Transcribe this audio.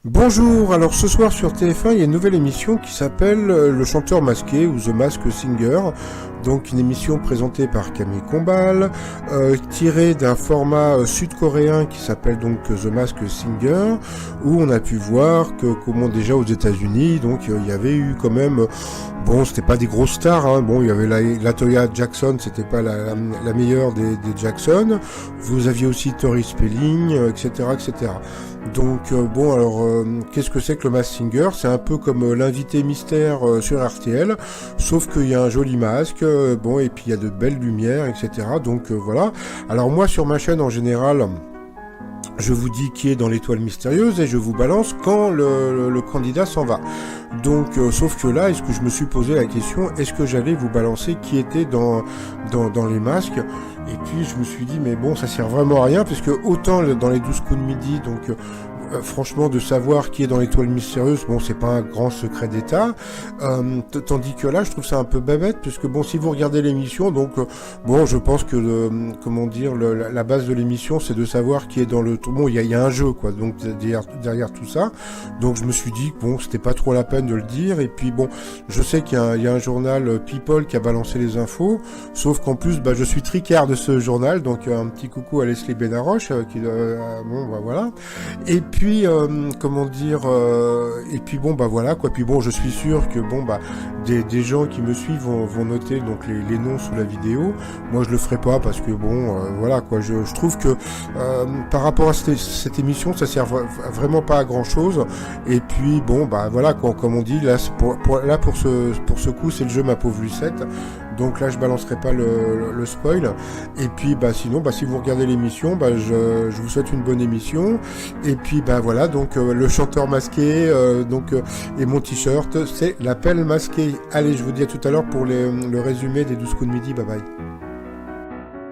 Bonjour, alors ce soir sur TF1 il y a une nouvelle émission qui s'appelle Le chanteur masqué ou The Masked Singer, donc une émission présentée par Camille Combal, tirée d'un format sud-coréen qui s'appelle donc The Masked Singer, où on a pu voir que comment déjà aux États-Unis, donc il y avait eu quand même, bon c'était pas des grosses stars, hein, bon il y avait Latoya Jackson, c'était pas la meilleure des Jackson, vous aviez aussi Tori Spelling, etc. etc. Donc bon alors qu'est-ce que c'est que le Masked Singer? C'est un peu comme l'invité mystère sur RTL, sauf qu'il y a un joli masque, bon et puis il y a de belles lumières, etc. Donc voilà. Alors moi sur ma chaîne en général, je vous dis qui est dans l'étoile mystérieuse et je vous balance quand le candidat s'en va. Donc, sauf que là, est-ce que je me suis posé la question, est-ce que j'allais vous balancer qui était dans les masques? Et puis je me suis dit, mais bon, ça sert vraiment à rien, parce que autant dans les 12 coups de midi, donc franchement, de savoir qui est dans l'étoile mystérieuse, bon, c'est pas un grand secret d'État. Tandis que là, je trouve ça un peu bébête, puisque bon, si vous regardez l'émission, donc bon, je pense que la base de l'émission, c'est de savoir qui est dans le. Bon, il y a un jeu, quoi. Donc derrière tout ça, donc je me suis dit que bon, c'était pas trop la peine de le dire. Et puis bon, je sais qu'il y a un journal People qui a balancé les infos, sauf qu'en plus, bah, je suis tricard de ce journal, donc un petit coucou à Leslie Benaroche, bon, bah voilà. Et puis et puis bon bah voilà quoi, puis bon je suis sûr que bon bah des gens qui me suivent vont noter donc les noms sous la vidéo. Moi je le ferai pas parce que bon voilà quoi, je trouve que par rapport à cette émission ça sert vraiment pas à grand chose. Et puis bon bah voilà quoi, comme on dit là pour ce coup c'est le jeu Ma pauvre Lucette. Donc là je balancerai pas le spoil. Et puis bah sinon bah si vous regardez l'émission, bah je vous souhaite une bonne émission. Et puis bah voilà, donc le chanteur masqué, et mon t-shirt, c'est l'appel masqué. Allez, je vous dis à tout à l'heure pour le résumé des 12 coups de midi. Bye bye.